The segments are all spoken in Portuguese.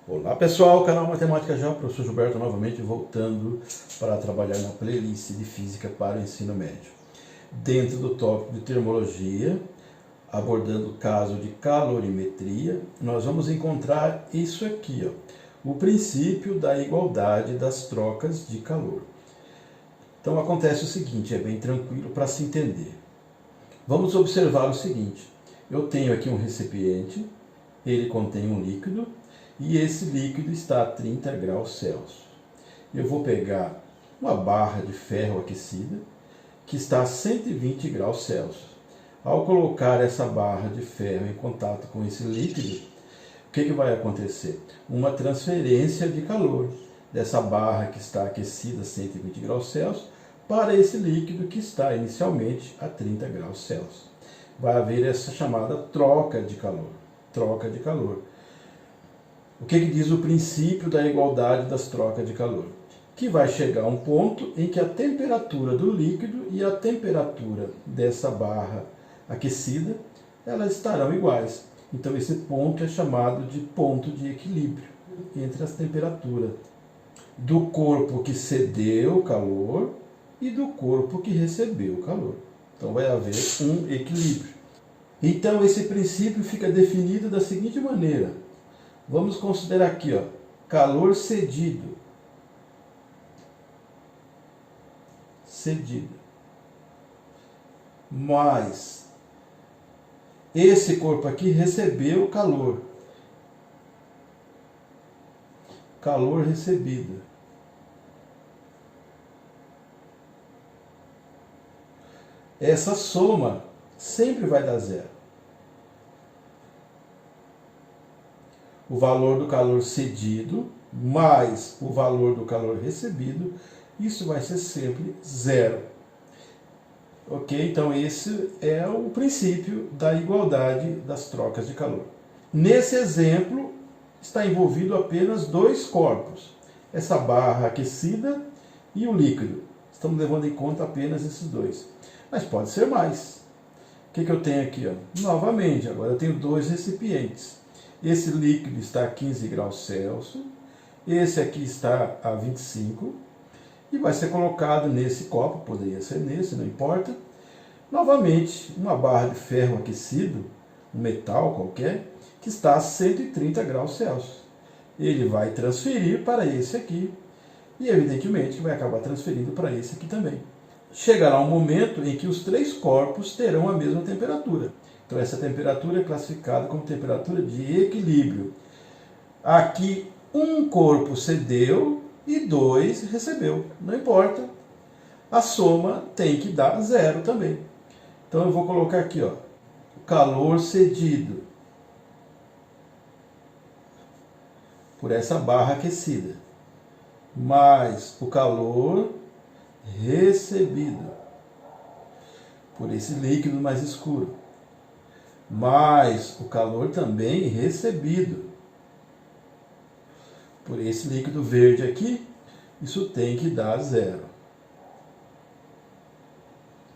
Olá pessoal, canal Matemática Já, professor Gilberto novamente voltando para trabalhar na playlist de Física para o Ensino Médio. Dentro do tópico de termologia, abordando o caso de calorimetria, nós vamos encontrar isso aqui, ó, o princípio da igualdade das trocas de calor. Então acontece o seguinte, é bem tranquilo para se entender. Vamos observar o seguinte, eu tenho aqui um recipiente, ele contém um líquido, e esse líquido está a 30 graus Celsius. Eu vou pegar uma barra de ferro aquecida que está a 120 graus Celsius. Ao colocar essa barra de ferro em contato com esse líquido, o que vai acontecer? Uma transferência de calor dessa barra que está aquecida a 120 graus Celsius para esse líquido que está inicialmente a 30 graus Celsius. Vai haver essa chamada troca de calor. Troca de calor. O que diz o princípio da igualdade das trocas de calor? Que vai chegar a um ponto em que a temperatura do líquido e a temperatura dessa barra aquecida, elas estarão iguais. Então esse ponto é chamado de ponto de equilíbrio entre as temperaturas do corpo que cedeu o calor e do corpo que recebeu o calor. Então vai haver um equilíbrio. Então esse princípio fica definido da seguinte maneira. Vamos considerar aqui, ó, calor cedido. Cedido. Mais esse corpo aqui recebeu calor. Calor recebido. Essa soma sempre vai dar zero. O valor do calor cedido mais o valor do calor recebido, isso vai ser sempre zero. Ok? Então esse é o princípio da igualdade das trocas de calor. Nesse exemplo está envolvido apenas dois corpos, essa barra aquecida e o líquido. Estamos levando em conta apenas esses dois. Mas pode ser mais. O que eu tenho aqui? Ó? Novamente, agora eu tenho dois recipientes. Esse líquido está a 15 graus Celsius, esse aqui está a 25, e vai ser colocado nesse copo, poderia ser nesse, não importa. Novamente, uma barra de ferro aquecido, um metal qualquer, que está a 130 graus Celsius. Ele vai transferir para esse aqui, e evidentemente vai acabar transferindo para esse aqui também. Chegará um momento em que os três corpos terão a mesma temperatura. Então essa temperatura é classificada como temperatura de equilíbrio. Aqui um corpo cedeu e dois recebeu. Não importa. A soma tem que dar zero também. Então eu vou colocar aqui, ó, o calor cedido por essa barra aquecida, mais o calor recebido por esse líquido mais escuro, mais o calor também recebido por esse líquido verde aqui, isso tem que dar zero.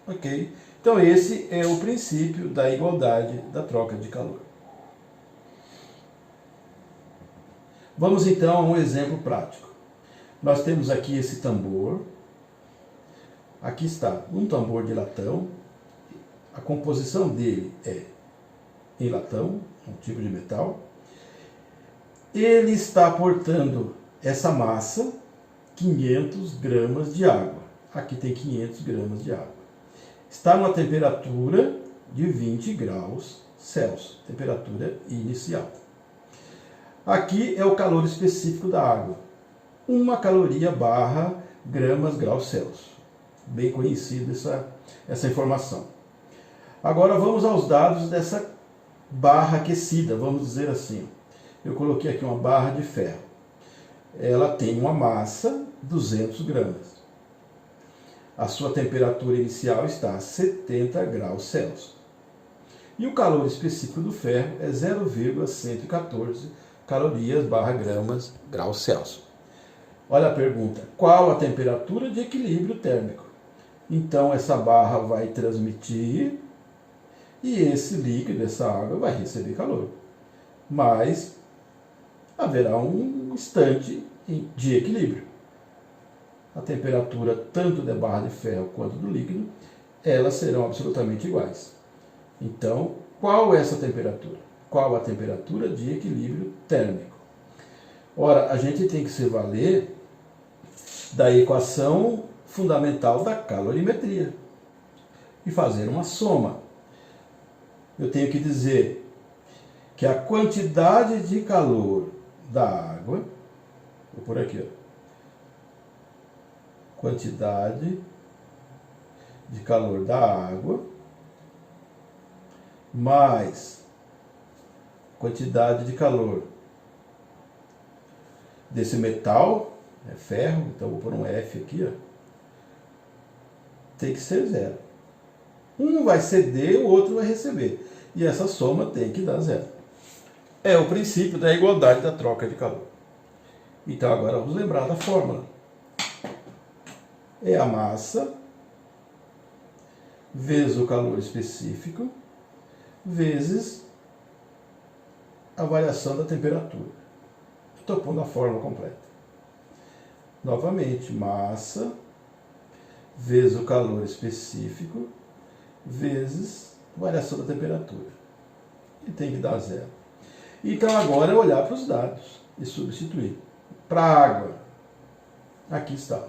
Ok? Então esse é o princípio da igualdade da troca de calor. Vamos então a um exemplo prático. Nós temos aqui esse tambor. Aqui está um tambor de latão. A composição dele é em latão, um tipo de metal. Ele está aportando essa massa, 500 gramas de água. Aqui tem 500 gramas de água. Está numa temperatura de 20 graus Celsius, temperatura inicial. Aqui é o calor específico da água, 1 caloria barra gramas graus Celsius. Bem conhecida essa informação. Agora vamos aos dados dessa barra aquecida, vamos dizer assim. Eu coloquei aqui uma barra de ferro. Ela tem uma massa, 200 gramas. A sua temperatura inicial está a 70 graus Celsius. E o calor específico do ferro é 0,114 calorias barra gramas graus Celsius. Olha a pergunta, qual a temperatura de equilíbrio térmico? Então essa barra vai transmitir e esse líquido, essa água, vai receber calor. Mas a haverá um instante de equilíbrio. A temperatura tanto da barra de ferro quanto do líquido, elas serão absolutamente iguais. Então, qual é essa temperatura? Qual a temperatura de equilíbrio térmico? Ora, a gente tem que se valer da equação fundamental da calorimetria e fazer uma soma. Eu tenho que dizer que a quantidade de calor da água, vou por aqui, ó, quantidade de calor da água mais quantidade de calor desse metal, é ferro, então vou pôr um F aqui, ó, tem que ser zero. Um vai ceder, o outro vai receber. E essa soma tem que dar zero. É o princípio da igualdade da troca de calor. Então agora vamos lembrar da fórmula. É a massa vezes o calor específico vezes a variação da temperatura. Estou pondo a fórmula completa. Novamente, massa vezes o calor específico vezes a variação da temperatura. E tem que dar zero. Então agora é olhar para os dados e substituir. Para a água, aqui está.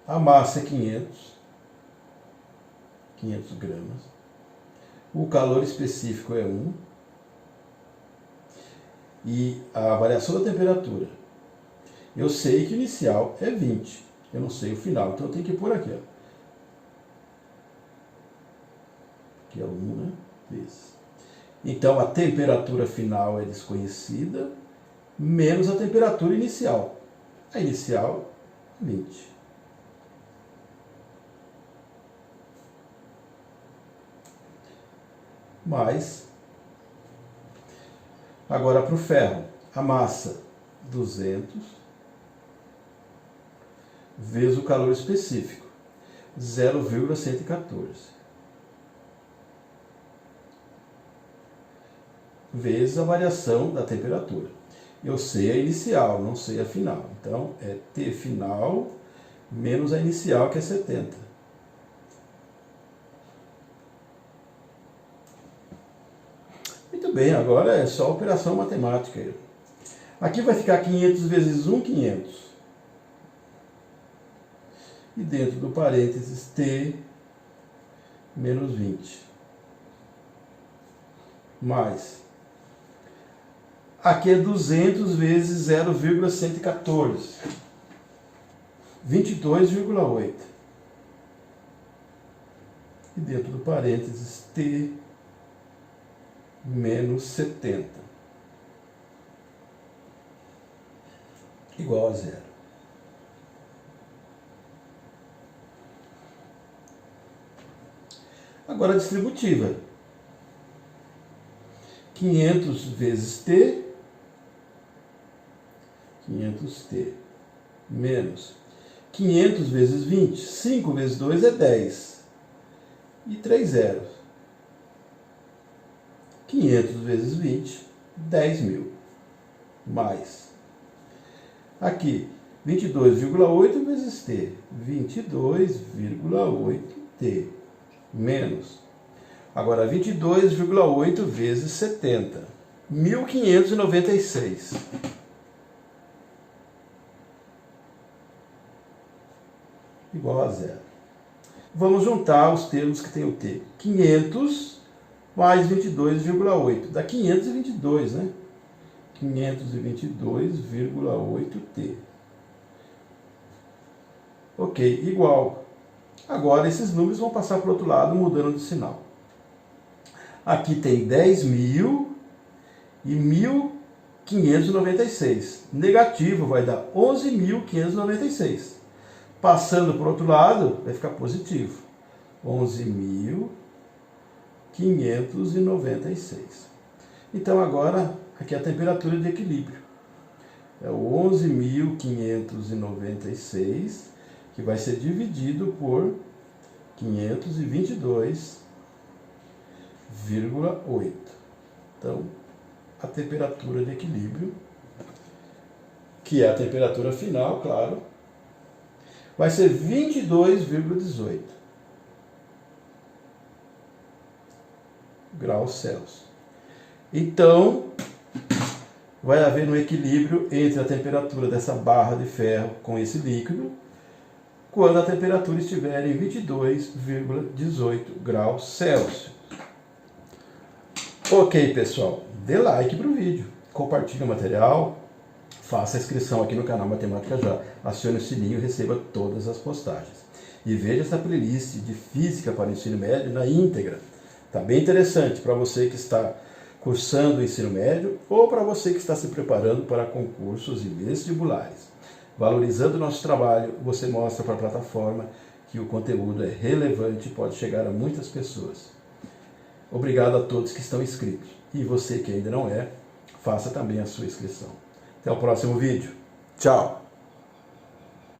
A massa é 500 gramas. O calor específico é 1. E a variação da temperatura. Eu sei que o inicial é 20. Eu não sei o final, então eu tenho que pôr aqui, ó. Aqui é 1, né? Vezes. Então a temperatura final é desconhecida, menos a temperatura inicial. A inicial, 20. Mais, agora para o ferro, a massa 200 vezes o calor específico, 0,114, vezes a variação da temperatura. Eu sei a inicial, não sei a final. Então é T final menos a inicial, que é 70. Bem, agora é só operação matemática. Aqui vai ficar 500 vezes 1, 500. E dentro do parênteses, T menos 20. Mais. Aqui é 200 vezes 0,114. 22,8. E dentro do parênteses, T menos 70, igual a zero. Agora a distributiva. 500 vezes T, 500T, menos 500 vezes 20, 5 vezes 2 é 10, e 3 zeros. 500 vezes 20, 10.000, mais. Aqui, 22,8 vezes T, 22,8T, menos. Agora, 22,8 vezes 70, 1.596. Igual a zero. Vamos juntar os termos que tem o T. 500 mais 22,8. Dá 522, né? 522,8T. Ok, igual. Agora esses números vão passar para o outro lado, mudando de sinal. Aqui tem 10.000 e 1.596. Negativo vai dar 11.596. Passando para o outro lado, vai ficar positivo. 11.596. Então agora, aqui é a temperatura de equilíbrio. É o 11.596, que vai ser dividido por 522,8. Então, a temperatura de equilíbrio, que é a temperatura final, claro, vai ser 22,18 graus Celsius. Então, vai haver um equilíbrio entre a temperatura dessa barra de ferro com esse líquido, quando a temperatura estiver em 22,18 graus Celsius. Ok, pessoal, dê like para o vídeo, compartilhe o material, faça a inscrição aqui no canal Matemática Já, acione o sininho e receba todas as postagens. E veja essa playlist de Física para o Ensino Médio na íntegra. Está bem interessante para você que está cursando o ensino médio ou para você que está se preparando para concursos e vestibulares. Valorizando o nosso trabalho, você mostra para a plataforma que o conteúdo é relevante e pode chegar a muitas pessoas. Obrigado a todos que estão inscritos. E você que ainda não é, faça também a sua inscrição. Até o próximo vídeo. Tchau!